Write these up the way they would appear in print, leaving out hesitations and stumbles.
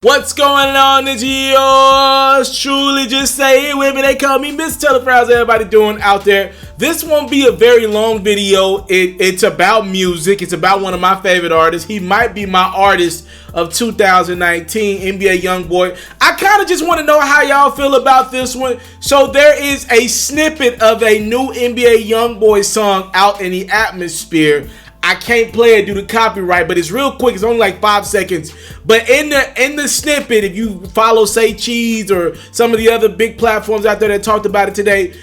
What's going on? It's yours truly. Just say it with me. They call me Mr. How's everybody doing out there? This won't be a very long video. It's about music. It's about one of my favorite artists. He might be my artist of 2019, NBA Youngboy. I kind of just want to know how y'all feel about this one. So there is a snippet of a new NBA Youngboy song out in the atmosphere. I can't play it due to copyright, but it's real quick. It's only like 5 seconds. But in the snippet, if you follow Say Cheese or some of the other big platforms out there that talked about it today,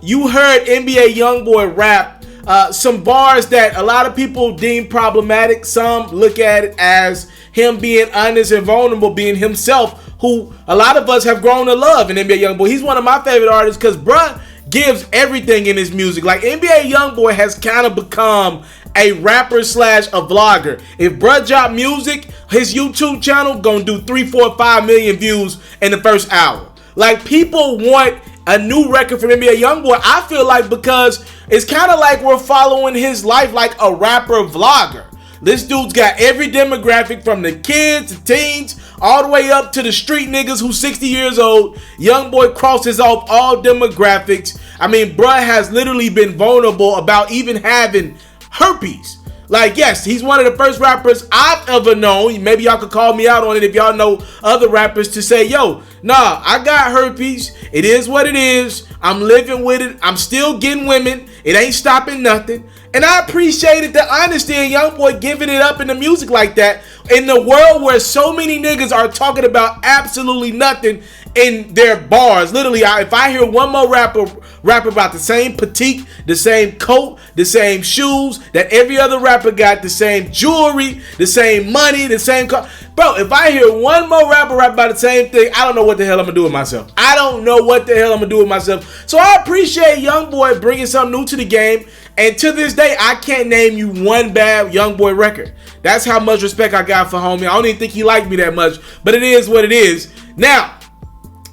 you heard NBA Youngboy rap some bars that a lot of people deem problematic. Some look at it as him being honest and vulnerable, being himself, who a lot of us have grown to love in NBA Youngboy. He's one of my favorite artists because bruh gives everything in his music. Like NBA Youngboy has kind of become a rapper slash a vlogger. If bruh drop music, his YouTube channel gonna do 3, 4, 5 million views in the first hour. Like people want a new record from NBA Youngboy. I feel like because it's kind of like we're following his life like a rapper vlogger. This dude's got every demographic from the kids to teens all the way up to the street niggas who's 60 years old. Youngboy crosses off all demographics. I mean, bruh has literally been vulnerable about even having herpes. Like, yes, he's one of the first rappers I've ever known. Maybe y'all could call me out on it if y'all know other rappers to say, yo, nah, I got herpes. It is what it is. I'm living with it. I'm still getting women. It ain't stopping nothing. And I appreciated the honesty in Youngboy giving it up in the music like that. In the world where so many niggas are talking about absolutely nothing in their bars. Literally, if I hear one more rapper rap about the same petite, the same coat, the same shoes that every other rapper got, the same jewelry, the same money, the same car. Bro, if I hear one more rapper rap about the same thing, I don't know what the hell I'm gonna do with myself. I don't know what the hell I'm gonna do with myself. So I appreciate Youngboy bringing something new to the game. And to this day, I can't name you one bad Youngboy record. That's how much respect I got for homie. I don't even think he liked me that much, but it is what it is. Now,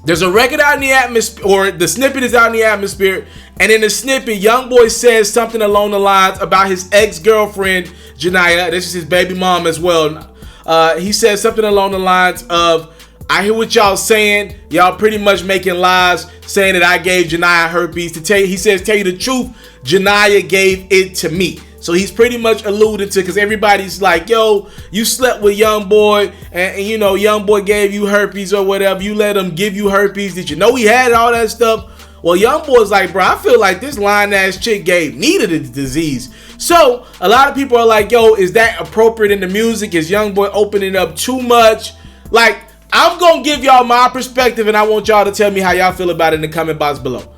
there's a record out in the atmosphere, or the snippet is out in the atmosphere, and in the snippet, Youngboy says something along the lines about his ex-girlfriend, Jania. This is his baby mom as well. He says something along the lines of, I hear what y'all saying. Y'all pretty much making lies, saying that I gave Jania herpes. To tell you, he says, tell you the truth, Jania gave it to me. So he's pretty much alluded to, because everybody's like, yo, you slept with Youngboy, and you know, Youngboy gave you herpes or whatever. You let him give you herpes. Did you know he had all that stuff? Well, Youngboy's like, bro, I feel like this lying-ass chick gave me the disease. So a lot of people are like, yo, is that appropriate in the music? Is Youngboy opening up too much? Like, I'm going to give y'all my perspective, and I want y'all to tell me how y'all feel about it in the comment box below.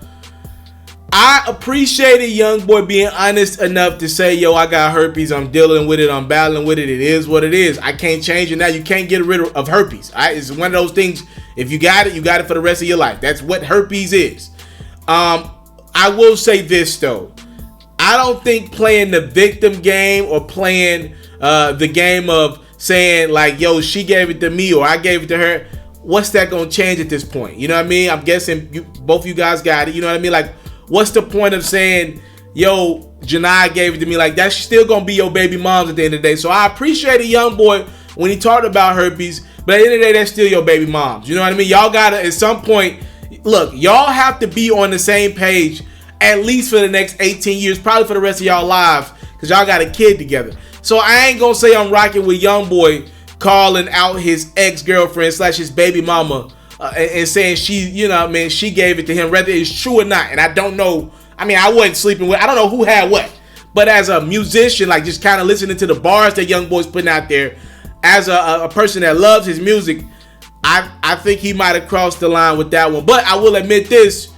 I appreciated Youngboy being honest enough to say, yo, I got herpes. I'm dealing with it. I'm battling with it. It is what it is. I can't change it now. You can't get rid of herpes. It's one of those things. If you got it, you got it for the rest of your life. That's what herpes is. I will say this, though. I don't think playing the victim game or playing the game of saying like, yo, she gave it to me or I gave it to her, what's that gonna change at this point? You know what I mean? I'm guessing both of you guys got it. You know what I mean? Like, what's the point of saying, yo, Jania gave it to me? Like, that's still gonna be your baby moms at the end of the day. So I appreciated Youngboy when he talked about herpes, but at the end of the day, that's still your baby moms. You know what I mean? Y'all gotta, at some point, look, y'all have to be on the same page at least for the next 18 years, probably for the rest of y'all lives, because y'all got a kid together. So I ain't gonna say I'm rocking with Youngboy calling out his ex-girlfriend slash his baby mama and saying she, you know, man, she gave it to him, whether it's true or not. And I don't know. I mean, I wasn't sleeping with. I don't know who had what. But as a musician, like just kind of listening to the bars that Youngboy's putting out there, as a person that loves his music, I think he might have crossed the line with that one. But I will admit this,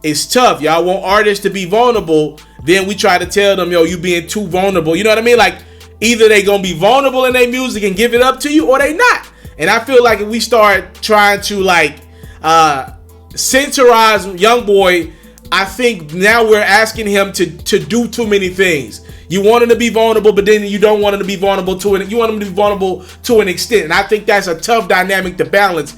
it's tough. Y'all want artists to be vulnerable, then we try to tell them, yo, you being too vulnerable. You know what I mean? Like, either they gonna be vulnerable in their music and give it up to you, or they not. And I feel like if we start trying to like censorize Youngboy, I think now we're asking him to do too many things. You want him to be vulnerable, but then you don't want him to be vulnerable to it. You want him to be vulnerable to an extent. And I think that's a tough dynamic to balance.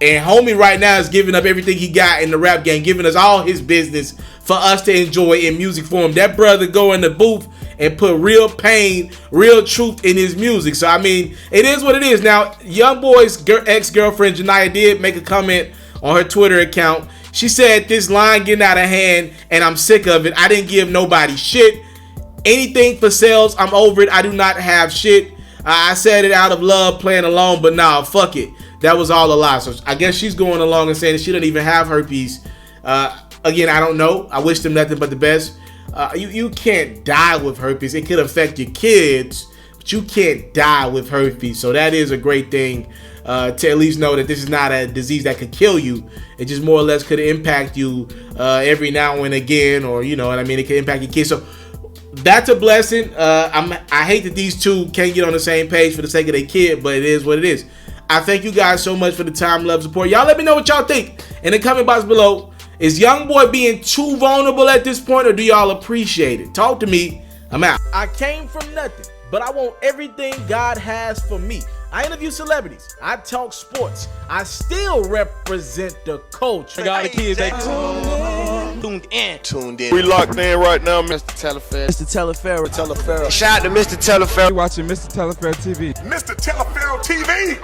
And homie right now is giving up everything he got in the rap game, giving us all his business for us to enjoy in music form. That brother go in the booth and put real pain, real truth in his music. So I mean, it is what it is. Now, Youngboy's ex-girlfriend Jania did make a comment on her Twitter account. She said, "This line getting out of hand and I'm sick of it. I didn't give nobody shit. Anything for sales, I'm over it. I do not have shit. I said it out of love, playing along, but nah, fuck it. That was all a lie." So I guess she's going along and saying that she don't even have herpes. Again, I don't know. I wish them nothing but the best. You can't die with herpes. It could affect your kids, but you can't die with herpes. So that is a great thing to at least know that this is not a disease that could kill you. It just more or less could impact you every now and again, or you know what I mean. It could impact your kids. So that's a blessing. I hate that these two can't get on the same page for the sake of their kid, but it is what it is. I thank you guys so much for the time, love, support. Y'all let me know what y'all think in the comment box below. Is Youngboy being too vulnerable at this point, or do y'all appreciate it? Talk to me. I'm out. I came from nothing, but I want everything God has for me. I interview celebrities. I talk sports. I still represent the culture. I got the kids, they tuned in. We locked in right now, Mr. TALIAFERRO. Mr. TALIAFERRO. Shout out to Mr. TALIAFERRO. You're watching Mr. TALIAFERRO TV. Mr. TALIAFERRO TV.